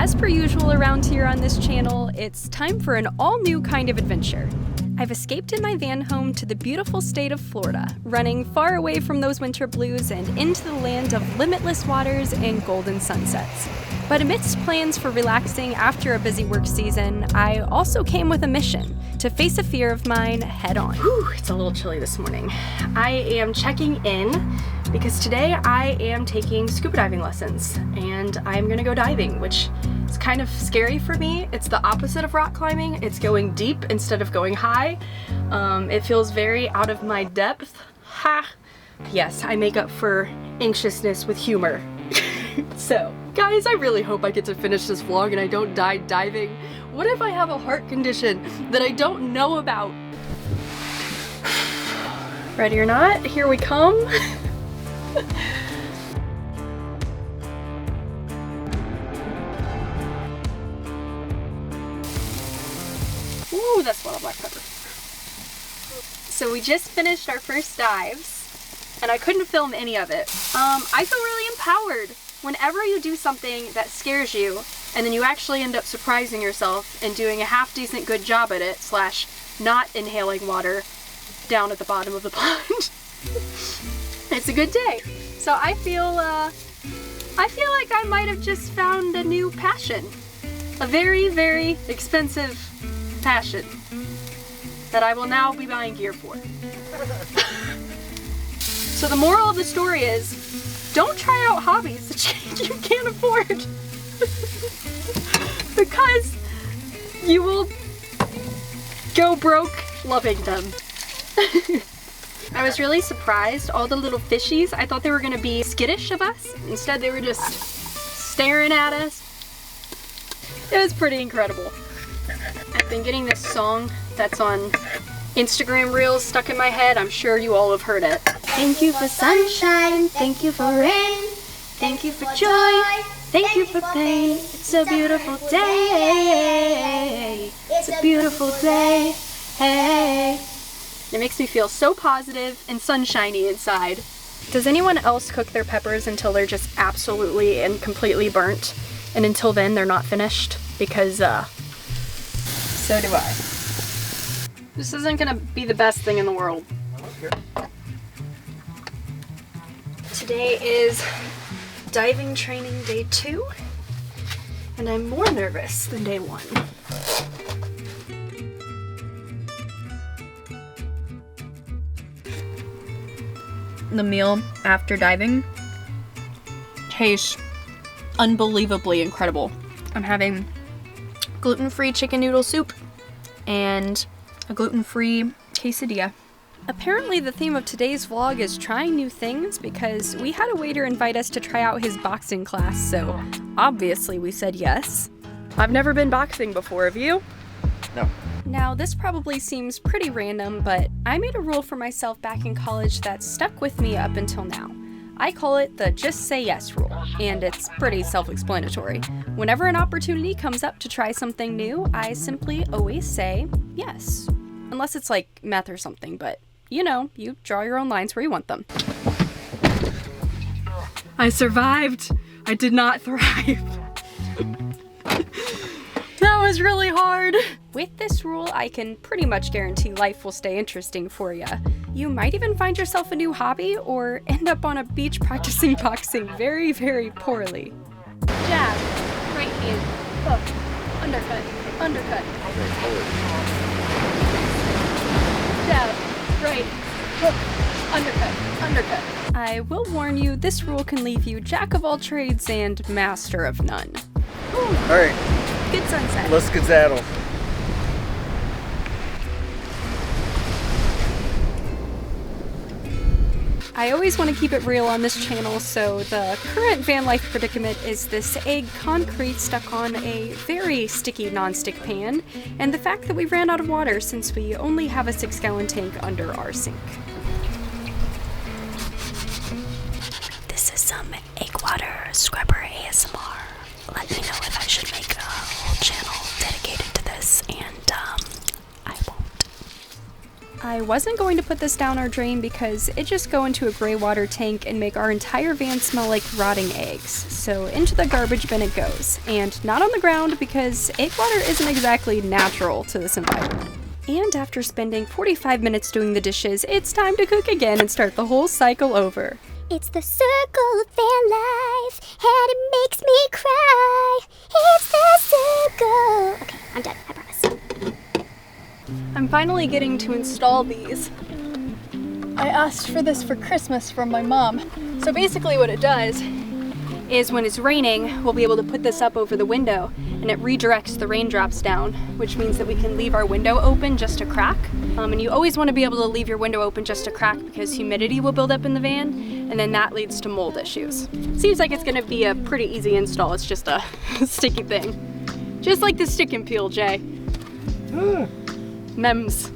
As per usual around here on this channel, it's time for an all-new kind of adventure. I've escaped in my van home to the beautiful state of Florida, running far away from those winter blues and into the land of limitless waters and golden sunsets. But amidst plans for relaxing after a busy work season, I also came with a mission to face a fear of mine head on. Whew, it's a little chilly this morning. I am checking in because today I am taking scuba diving lessons and I'm gonna go diving, which is kind of scary for me. It's the opposite of rock climbing. It's going deep instead of going high. It feels very out of my depth. Ha! Yes, I make up for anxiousness with humor. So, guys, I really hope I get to finish this vlog and I don't die diving. What if I have a heart condition that I don't know about? Ready or not, here we come. Ooh, that's a lot of black pepper. So we just finished our first dives and I couldn't film any of it. I feel really empowered. Whenever you do something that scares you and then you actually end up surprising yourself and doing a half-decent good job at it, slash not inhaling water down at the bottom of the pond, it's a good day. So I feel like I might have just found a new passion. A very, very expensive passion that I will now be buying gear for. So the moral of the story is, don't try out hobbies that you can't afford because you will go broke loving them. I was really surprised. All the little fishies, I thought they were gonna be skittish of us. Instead, they were just staring at us. It was pretty incredible. I've been getting this song that's on Instagram Reels stuck in my head. I'm sure you all have heard it. Thank you for sunshine, thank you for rain, thank you for joy, thank you for pain. It's a beautiful day, it's a beautiful day, hey. It makes me feel so positive and sunshiny inside. Does anyone else cook their peppers until they're just absolutely and completely burnt? And until then they're not finished? Because so do I. This isn't gonna be the best thing in the world. Today is diving training day 2, and I'm more nervous than day 1. The meal after diving tastes unbelievably incredible. I'm having gluten-free chicken noodle soup and a gluten-free quesadilla. Apparently the theme of today's vlog is trying new things because we had a waiter invite us to try out his boxing class, so obviously we said yes. I've never been boxing before, have you? No. Now this probably seems pretty random, but I made a rule for myself back in college that stuck with me up until now. I call it the just say yes rule, and it's pretty self-explanatory. Whenever an opportunity comes up to try something new, I simply always say yes. Unless it's like meth or something, but you know, you draw your own lines where you want them. I survived. I did not thrive. That was really hard. With this rule, I can pretty much guarantee life will stay interesting for you. You might even find yourself a new hobby or end up on a beach practicing boxing very, very poorly. Jab, right hand, hook, undercut, undercut. Jab, right, hook, undercut, undercut. I will warn you, this rule can leave you jack of all trades and master of none. Ooh. All right. Good sunset. Let's skedaddle. I always want to keep it real on this channel, so the current van life predicament is this egg concrete stuck on a very sticky non-stick pan, and the fact that we ran out of water since we only have a 6-gallon tank under our sink. This is some egg water scrubber ASMR. Let me know if I should make a whole channel dedicated to this, and I won't. I wasn't going to put this down our drain because it'd just go into a gray water tank and make our entire van smell like rotting eggs. So into the garbage bin it goes, and not on the ground because egg water isn't exactly natural to this environment. And after spending 45 minutes doing the dishes, it's time to cook again and start the whole cycle over. It's the circle of van life, and it makes me cry. It's the circle. Okay, I'm done, I promise. I'm finally getting to install these. I asked for this for Christmas from my mom. So basically what it does is when it's raining, we'll be able to put this up over the window and it redirects the raindrops down, which means that we can leave our window open just a crack. And you always want to be able to leave your window open just a crack because humidity will build up in the van and then that leads to mold issues. Seems like it's going to be a pretty easy install. It's just a sticky thing. Just like the stick and peel, Jay. Mems.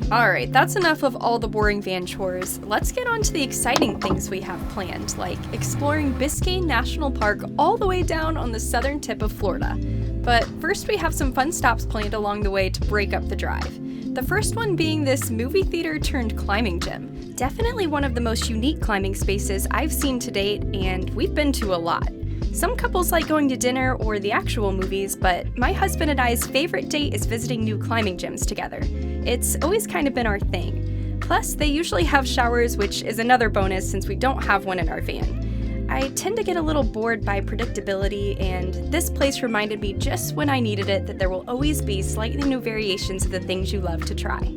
Alright, that's enough of all the boring van chores. Let's get on to the exciting things we have planned, like exploring Biscayne National Park all the way down on the southern tip of Florida. But first we have some fun stops planned along the way to break up the drive. The first one being this movie theater turned climbing gym. Definitely one of the most unique climbing spaces I've seen to date, and we've been to a lot. Some couples like going to dinner or the actual movies, but my husband and I's favorite date is visiting new climbing gyms together. It's always kind of been our thing. Plus, they usually have showers, which is another bonus since we don't have one in our van. I tend to get a little bored by predictability, and this place reminded me just when I needed it that there will always be slightly new variations of the things you love to try.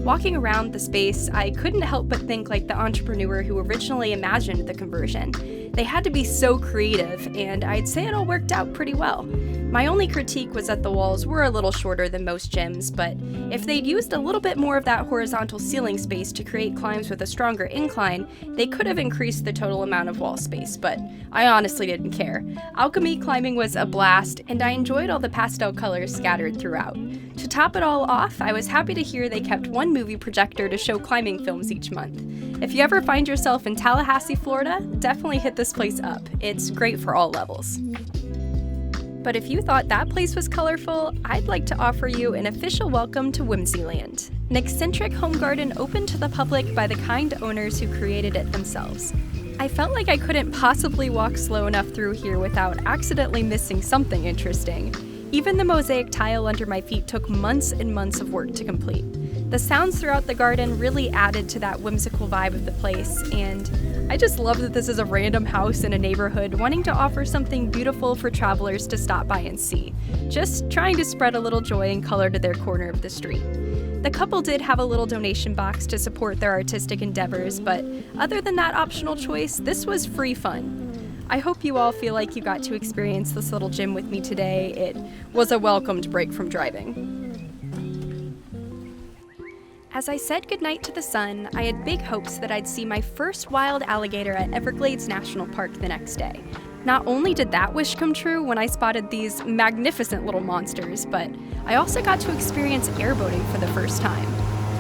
Walking around the space, I couldn't help but think like the entrepreneur who originally imagined the conversion. They had to be so creative, and I'd say it all worked out pretty well. My only critique was that the walls were a little shorter than most gyms, but if they'd used a little bit more of that horizontal ceiling space to create climbs with a stronger incline, they could have increased the total amount of wall space, but I honestly didn't care. Alchemy climbing was a blast, and I enjoyed all the pastel colors scattered throughout. To top it all off, I was happy to hear they kept one movie projector to show climbing films each month. If you ever find yourself in Tallahassee, Florida, definitely hit this place up. It's great for all levels. But if you thought that place was colorful, I'd like to offer you an official welcome to Whimsyland, an eccentric home garden open to the public by the kind owners who created it themselves. I felt like I couldn't possibly walk slow enough through here without accidentally missing something interesting. Even the mosaic tile under my feet took months and months of work to complete. The sounds throughout the garden really added to that whimsical vibe of the place, and I just love that this is a random house in a neighborhood wanting to offer something beautiful for travelers to stop by and see, just trying to spread a little joy and color to their corner of the street. The couple did have a little donation box to support their artistic endeavors, but other than that optional choice, this was free fun. I hope you all feel like you got to experience this little gym with me today. It was a welcomed break from driving. As I said goodnight to the sun, I had big hopes that I'd see my first wild alligator at Everglades National Park the next day. Not only did that wish come true when I spotted these magnificent little monsters, but I also got to experience airboating for the first time.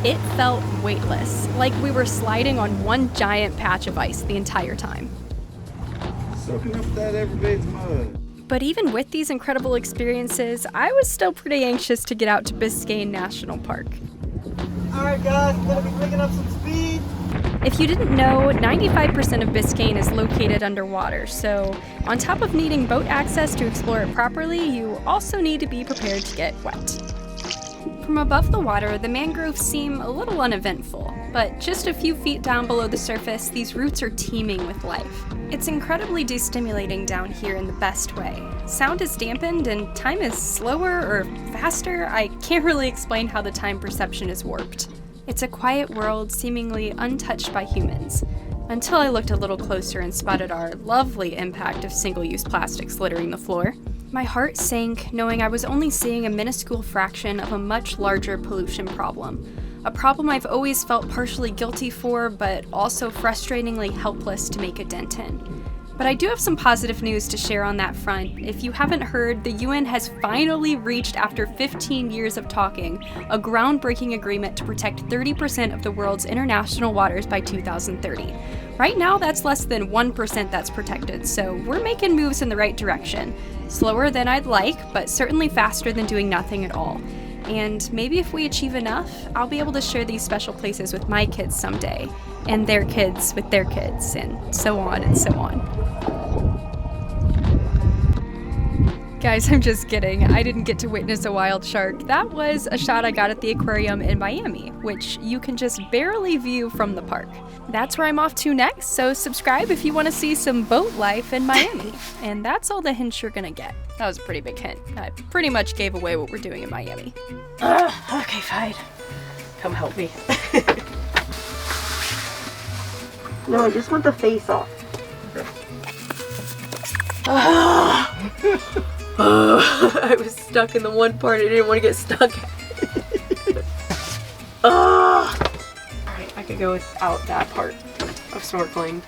It felt weightless, like we were sliding on one giant patch of ice the entire time. Soaking up that Everglades mud. But even with these incredible experiences, I was still pretty anxious to get out to Biscayne National Park. Alright guys, we're gonna be picking up some speed. If you didn't know, 95% of Biscayne is located underwater, so on top of needing boat access to explore it properly, you also need to be prepared to get wet. From above the water, the mangroves seem a little uneventful, but just a few feet down below the surface, these roots are teeming with life. It's incredibly destimulating down here in the best way. Sound is dampened and time is slower or faster. I can't really explain how the time perception is warped. It's a quiet world seemingly untouched by humans, until I looked a little closer and spotted our lovely impact of single-use plastics littering the floor. My heart sank knowing I was only seeing a minuscule fraction of a much larger pollution problem. A problem I've always felt partially guilty for, but also frustratingly helpless to make a dent in. But I do have some positive news to share on that front. If you haven't heard, the UN has finally reached, after 15 years of talking, a groundbreaking agreement to protect 30% of the world's international waters by 2030. Right now, that's less than 1% that's protected, so we're making moves in the right direction. Slower than I'd like, but certainly faster than doing nothing at all. And maybe if we achieve enough, I'll be able to share these special places with my kids someday, and their kids with their kids, and so on and so on. Guys, I'm just kidding. I didn't get to witness a wild shark. That was a shot I got at the aquarium in Miami, which you can just barely view from the park. That's where I'm off to next, so subscribe if you want to see some boat life in Miami. And that's all the hints you're gonna get. That was a pretty big hint. I pretty much gave away what we're doing in Miami. Okay, fine. Come help me. No, I just want the face off. I was stuck in the one part I didn't want to get stuck at. Alright, I could go without that part of snorkeling.